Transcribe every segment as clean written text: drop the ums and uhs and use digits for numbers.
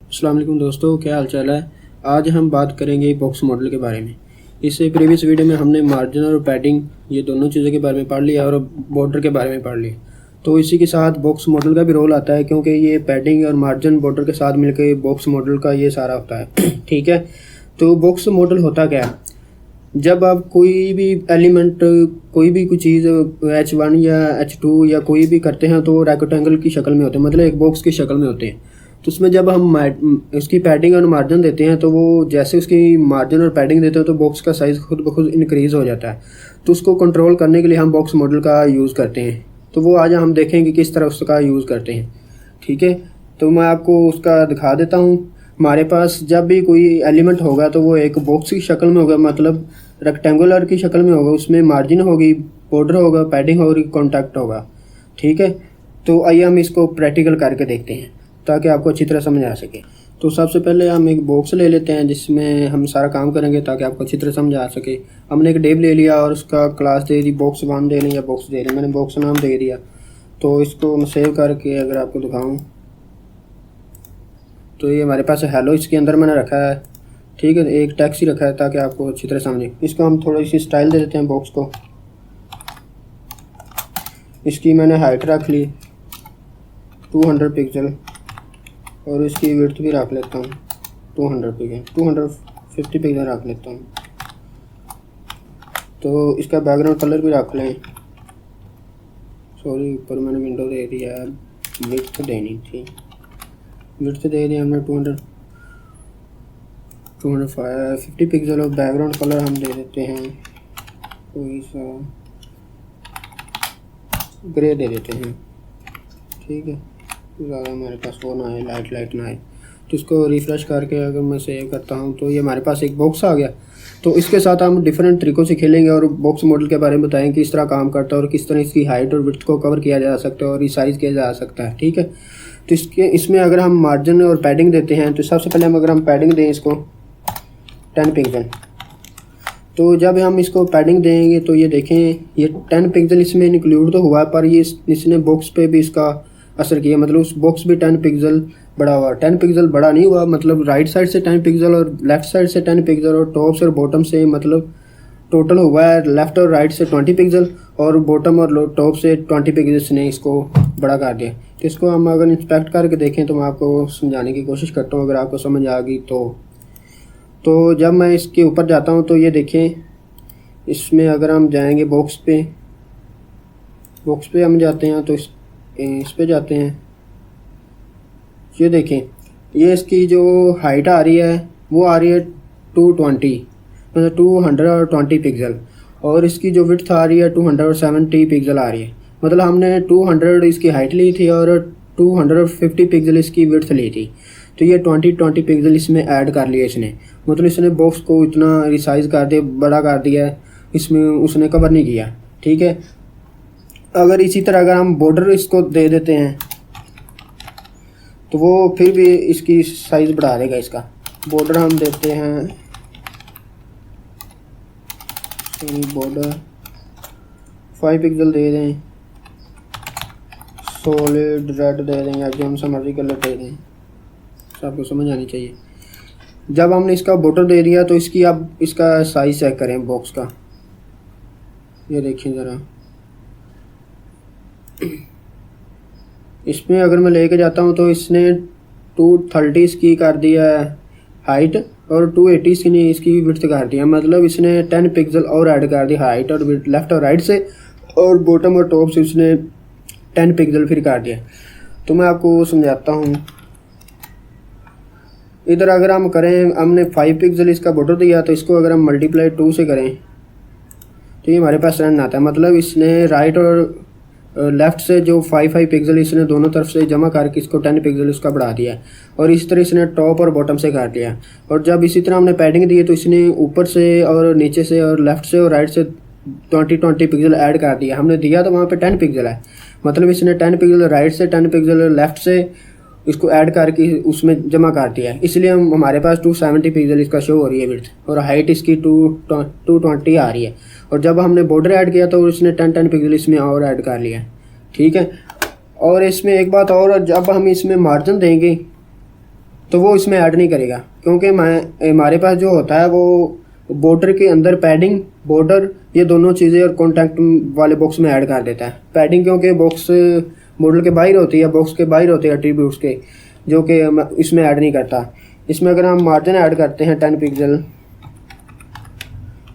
अस्सलाम वालेकुम दोस्तों, क्या हाल चाल है। आज हम बात करेंगे बॉक्स मॉडल के बारे में। इससे प्रीवियस वीडियो में हमने मार्जिन और पैडिंग ये दोनों चीज़ों के बारे में पढ़ लिया और बॉर्डर के बारे में पढ़ लिया। तो इसी के साथ बॉक्स मॉडल का भी रोल आता है, क्योंकि ये पैडिंग और मार्जिन बॉर्डर के साथ मिलकर बॉक्स मॉडल का ये सारा होता है। ठीक है, तो बॉक्स मॉडल होता क्या है। जब आप कोई भी एलिमेंट, कोई भी कोई चीज़ H1 या H2 या कोई भी करते हैं तो रेक्टेंगल की शक्ल में होते हैं, मतलब एक बॉक्स की शक्ल में होते हैं। तो उसमें जब हम उसकी पैडिंग और मार्जिन देते हैं तो वो जैसे उसकी मार्जिन और पैडिंग देते हैं तो बॉक्स का साइज़ खुद ब खुद इंक्रीज़ हो जाता है। तो उसको कंट्रोल करने के लिए हम बॉक्स मॉडल का यूज़ करते हैं। तो वो आज हम देखेंगे किस तरह उसका यूज़ करते हैं। ठीक है, तो मैं आपको उसका दिखा देता हूँ। हमारे पास जब भी कोई एलिमेंट होगा तो वो एक बॉक्स की शक्ल में होगा, मतलब रेक्टेंगुलर की शक्ल में होगा। उसमें मार्जिन होगी, बॉर्डर होगा, पैडिंग होगी, कॉन्टैक्ट होगा। ठीक है, तो आइए हम इसको प्रैक्टिकल करके देखते हैं ताकि आपको अच्छी तरह समझ आ सके। तो सबसे पहले हम एक बॉक्स ले लेते हैं जिसमें हम सारा काम करेंगे ताकि आपको अच्छी तरह समझ आ सके। हमने एक डेब ले लिया और उसका क्लास दे दी, बॉक्स 1 दे दें या बॉक्स दे दें। मैंने बॉक्स नाम दे दिया। तो इसको मैं सेव करके अगर आपको दिखाऊँ तो ये हमारे पास हेलो इसके अंदर मैंने रखा है। ठीक है, एक टैक्स ही रखा है ताकि आपको अच्छी तरह समझे। इसको हम थोड़ी सी स्टाइल दे देते हैं बॉक्स को। इसकी मैंने हाइट रख ली 200 पिक्सल और इसकी विड्थ भी रख लेता हूँ 250 पिक्सल रख लेता हूँ। तो इसका बैकग्राउंड कलर भी रख लें। सॉरी, ऊपर मैंने विंडो दे दिया है, विड्थ देनी थी। विड्थ दे दिया हमने 250 पिक्सल और बैकग्राउंड कलर हम दे देते हैं कोई सा ग्रे दे देते हैं। ठीक है, ज़्यादा हमारे पास वो ना आए, लाइट ना आए। तो इसको रिफ़्रेश करके अगर मैं सेव करता हूँ तो ये हमारे पास एक बॉक्स आ गया। तो इसके साथ हम डिफरेंट तरीक़ों से खेलेंगे और बॉक्स मॉडल के बारे में बताएंगे किस तरह काम करता है और किस तरह इसकी हाइट और विड्थ को कवर किया जा सकता है और रिसाइज़ किया जा सकता है। ठीक है, तो इसमें अगर हम मार्जिन और पैडिंग देते हैं तो सबसे पहले अगर हम पैडिंग दें इसको 10 पिक्सल। तो जब हम इसको पैडिंग देंगे तो ये देखें, ये 10 पिक्सल इसमें इंक्लूड तो हुआ है, पर ये इसने बॉक्स पे भी इसका असर किया। मतलब उस बॉक्स भी 10 पिक्सल बड़ा हुआ। 10 पिक्सल बड़ा नहीं हुआ, मतलब राइट साइड से 10 पिक्सल और लेफ़्ट साइड से 10 पिक्सल और टॉप से और बॉटम से, मतलब टोटल हुआ है लेफ़्ट और राइट से 20 पिक्सल और बॉटम और टॉप से 20 पिक्सल ने इसको बड़ा कर दिया। तो इसको हम अगर इंस्पेक्ट करके देखें तो मैं आपको समझाने की कोशिश करता हूँ, अगर आपको समझ आ गई तो जब मैं इसके ऊपर जाता हूँ तो ये देखें, इसमें अगर हम जाएंगे बॉक्स पे हम जाते हैं तो इस पे जाते हैं। ये देखें, ये इसकी जो हाइट आ रही है वो आ रही है 220, मतलब 220 पिक्सल और इसकी जो विड्थ आ रही है 270 पिक्सल आ रही है। मतलब हमने 200 इसकी हाइट ली थी और 250 पिक्सल इसकी विड्थ ली थी। तो ये 20 पिक्सल इसमें ऐड कर लिया इसने। मतलब इसने बॉक्स को इतना रिसाइज़ कर दिया, बड़ा कर दिया, इसमें उसने कवर नहीं किया। ठीक है, अगर इसी तरह अगर हम बॉर्डर इसको दे देते हैं तो वो फिर भी इसकी साइज़ बढ़ा देगा। इसका बॉर्डर हम देते हैं, बॉर्डर 5 पिक्सल दे दें, सॉलिड रेड दे दें या जो हम समझी कलर दे दें, आपको समझ आनी चाहिए। जब हमने इसका बॉर्डर दे दिया तो इसकी अब इसका साइज़ चेक करें बॉक्स का। ये देखिए ज़रा, इसमें अगर मैं लेके जाता हूँ तो इसने 230 इसकी कर दिया है हाइट और 280 इसकी विड्थ कर दिया। मतलब इसने 10 पिक्सल और ऐड कर दिया हाइट और विड्थ, लेफ़्ट और राइट से, और बॉटम और टॉप से उसने 10 पिक्सल फिर कर दिया। तो मैं आपको समझाता हूँ। इधर अगर हम करें, हमने 5 पिक्सल इसका बॉर्डर दिया तो इसको अगर हम मल्टीप्लाई 2 से करें तो ये हमारे पास रन आता है। मतलब इसने राइट और लेफ़्ट से जो 5 पिक्सल इसने दोनों तरफ से जमा करके इसको 10 पिक्सल उसका बढ़ा दिया है और इस तरह इसने टॉप और बॉटम से काट लिया। और जब इसी तरह हमने पैडिंग दी तो इसने ऊपर से और नीचे से और लेफ़्ट से और राइट से 20 पिक्सल ऐड कर दिया। हमने दिया तो वहाँ पे 10 पिक्सल है, मतलब इसने 10 पिक्सल राइट से 10 पिक्सल लेफ़्ट से इसको ऐड करके उसमें जमा कर दिया है। इसलिए हमारे पास 270 पिक्सल इसका शो हो रही है विड्थ और हाइट इसकी 220 आ रही है। और जब हमने बॉर्डर ऐड किया तो इसने 10 पिक्सल इसमें और ऐड कर लिया। ठीक है, और इसमें एक बात और, जब हम इसमें मार्जिन देंगे तो वो इसमें ऐड नहीं करेगा, क्योंकि हमारे पास जो होता है वो बॉर्डर के अंदर पैडिंग, बॉर्डर, ये दोनों चीज़ें और कॉन्टैक्ट वाले बॉक्स में ऐड कर देता है। पैडिंग क्योंकि बॉक्स मॉडल के बाहर होती है, बॉक्स के बाहर होते हैं एट्रीब्यूट्स के, जो कि इसमें ऐड नहीं करता। इसमें अगर हम मार्जिन ऐड करते हैं 10 पिक्सल,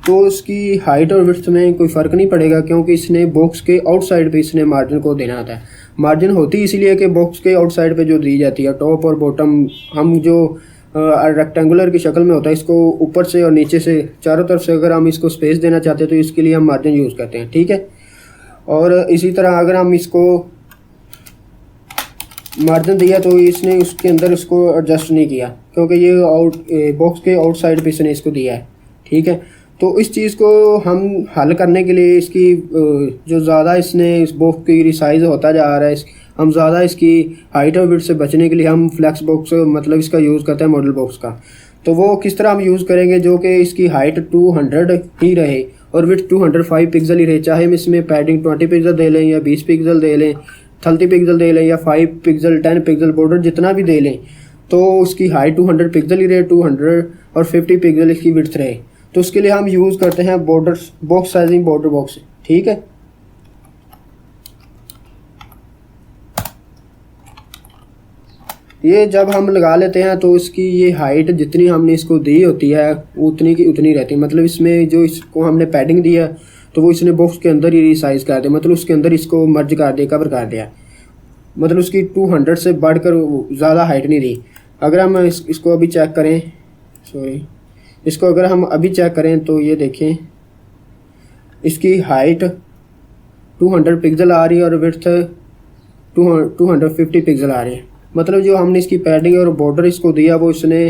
तो उसकी हाइट और विड्थ में कोई फ़र्क नहीं पड़ेगा, क्योंकि इसने बॉक्स के आउटसाइड पे इसने मार्जिन को देना आता है। मार्जिन होती इसलिए कि बॉक्स के आउटसाइड पे जो दी जाती है, टॉप और बॉटम, हम जो रेक्टेंगुलर की शक्ल में होता है, इसको ऊपर से और नीचे से चारों तरफ से अगर हम इसको स्पेस देना चाहते हैं तो इसके लिए हम मार्जिन यूज़ करते हैं, ठीक है। और इसी तरह अगर हम इसको मार्जिन दिया तो इसने उसके अंदर इसको एडजस्ट नहीं किया, क्योंकि ये बॉक्स के आउटसाइड पे इसने इसको दिया है, ठीक है। तो इस चीज़ को हम हल करने के लिए इसकी जो ज़्यादा इसने इस बॉक्स की साइज़ होता जा रहा है, हम ज़्यादा इसकी हाइट और विड्थ से बचने के लिए हम फ्लेक्स बॉक्स मतलब इसका यूज़ करते हैं मॉडल बॉक्स का। तो वो किस तरह हम यूज़ करेंगे, जो कि इसकी हाइट 200 ही रहे और विड्थ 205 पिक्सल ही रहे, चाहे हम इसमें पैडिंग 20 पिक्सल दे लें या 20 पिक्सल दे लें, 30 पिक्सल दे लें या 5 पिक्सल 10 पिक्सल, बॉर्डर जितना भी दे लें, तो उसकी हाइट 200 पिक्सल ही रहे, 250 पिक्सल इसकी विड्थ रहे। तो उसके लिए हम यूज़ करते हैं border box sizing border box, ठीक है। ये जब हम लगा लेते हैं तो इसकी ये हाइट जितनी हमने इसको दी होती है उतनी की उतनी रहती है। मतलब इसमें जो इसको हमने पैडिंग दिया तो वो इसने बॉक्स के अंदर ही रिसाइज कर दिया, मतलब उसके अंदर इसको मर्ज कर दिया, कवर कर दिया। मतलब उसकी 200 से बढ़कर ज़्यादा हाइट नहीं दी। अगर हम इसको अभी चेक करें, इसको अगर हम अभी चेक करें तो ये देखें इसकी हाइट 200 पिक्सल आ रही है और विड्थ 250 पिक्सल आ रही है। मतलब जो हमने इसकी पैडिंग और बॉर्डर इसको दिया वो इसने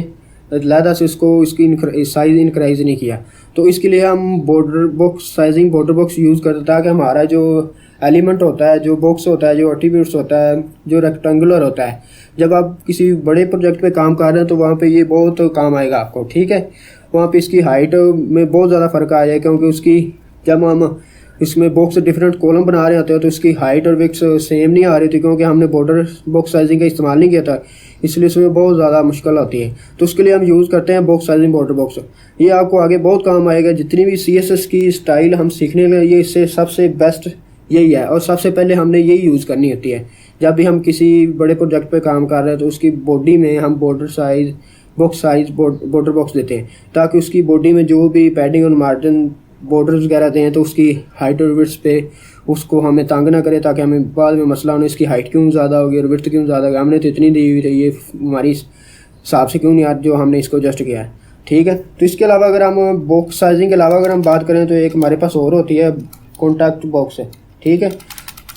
लहदा से इसको इसकी साइज़ इनक्राइज नहीं किया। तो इसके लिए हम border box sizing border box use करते हैं, ताकि हमारा जो एलिमेंट होता है, जो बॉक्स होता है, जो एट्रीब्यूट्स होता है, जो रेक्टेंगुलर होता है, जब आप किसी बड़े प्रोजेक्ट पे काम कर रहे हैं तो वहाँ पे ये बहुत काम आएगा आपको, ठीक है। वहाँ पे इसकी हाइट में बहुत ज़्यादा फ़र्क आ जाए, क्योंकि उसकी जब हम इसमें बॉक्स डिफरेंट कॉलम बना रहे होते हैं तो इसकी हाइट और विड्थ सेम नहीं आ रही थी, क्योंकि हमने बॉर्डर बॉक्स साइजिंग का इस्तेमाल नहीं किया था, इसलिए इसमें बहुत ज़्यादा मुश्किल होती है। तो उसके लिए हम यूज़ करते हैं बॉक्स साइजिंग बॉर्डर बॉक्स। ये आपको आगे बहुत काम आएगा। जितनी भी CSS की स्टाइल हम सीखने में, ये इससे सबसे बेस्ट यही है और सबसे पहले हमने यही यूज़ करनी होती है। जब भी हम किसी बड़े प्रोजेक्ट पर काम कर रहे हैं तो उसकी बॉडी में हम border size box size border box देते हैं, ताकि उसकी बॉडी में जो भी पैडिंग और मार्जिन बॉर्डर्स वगैरह दें तो उसकी हाइट और विड्थ पे उसको हमें तंग ना करे, ताकि हमें बाद में मसला होने इसकी हाइट क्यों ज़्यादा होगी और विड्थ क्यों ज़्यादा होगी, हमने तो इतनी दी हुई थी, ये हमारी हिसाब से क्यों नहीं आज जो हमने इसको एडजस्ट किया है, ठीक है। तो इसके अलावा अगर हम बॉक्स साइजिंग के अलावा अगर हम बात करें तो एक हमारे पास और होती है कॉन्टैक्ट बॉक्स है, ठीक है।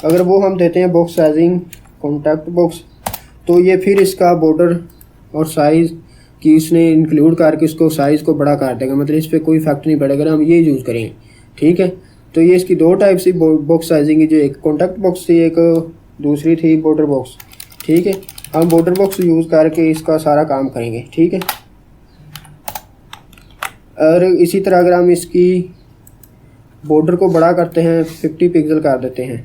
अगर वो हम देते हैं बॉक्स साइजिंग कॉन्टैक्ट बॉक्स, तो ये फिर इसका बॉर्डर और साइज़ कि इसने इंक्लूड करके उसको साइज़ को बड़ा कर देगा, मतलब इस पर कोई इफेक्ट नहीं पड़ेगा, हम ये यूज़ करेंगे, ठीक है। तो ये इसकी दो टाइप से बॉक्स साइजिंग की, जो एक कॉन्टैक्ट बॉक्स थी, एक दूसरी थी बॉर्डर बॉक्स, ठीक है। हम बॉर्डर बॉक्स यूज़ करके इसका सारा काम करेंगे, ठीक है। और इसी तरह अगर हम इसकी बॉर्डर को बड़ा करते हैं, 50 पिक्सल कर देते हैं,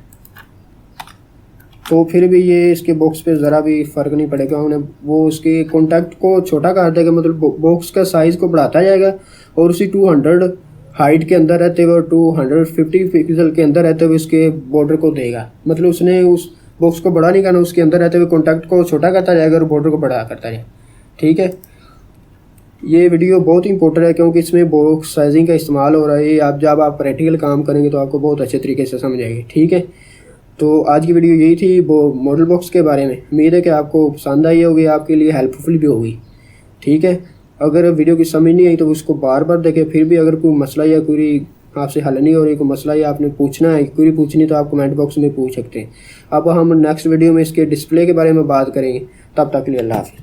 तो फिर भी ये इसके बॉक्स पे ज़रा भी फ़र्क नहीं पड़ेगा। उन्हें वो उसके कॉन्टैक्ट को छोटा कर देगा, मतलब बॉक्स का साइज़ को बढ़ाता जाएगा और उसी 200 हाइट के अंदर रहते हुए 250 पिक्सल के अंदर रहते हुए उसके बॉर्डर को देगा। मतलब उसने उस बॉक्स को बड़ा नहीं करना, उसके अंदर रहते हुए कॉन्टैक्ट को छोटा करता जाएगा और बॉर्डर को बड़ा करता जाएगा, ठीक है। ये वीडियो बहुत इंपॉर्टेंट है, क्योंकि इसमें बॉक्स साइजिंग का इस्तेमाल हो रहा है। आप जब आप प्रैक्टिकल काम करेंगे तो आपको बहुत अच्छे तरीके से समझ आएगी, ठीक है। तो आज की वीडियो यही थी वो मॉडल बॉक्स के बारे में। उम्मीद है कि आपको पसंद आई होगी, आपके लिए हेल्पफुल भी होगी, ठीक है। अगर वीडियो की समझ नहीं आई तो उसको बार बार देखें। फिर भी अगर कोई मसला या क्वेरी आपसे हल नहीं हो रही, कोई मसला या आपने पूछना है, क्वेरी पूछनी, तो आप कमेंट बॉक्स में पूछ सकते हैं। अब हम नेक्स्ट वीडियो में इसके डिस्प्ले के बारे में बात करेंगे। तब तक के लिए अल्लाह हाफ़िज़।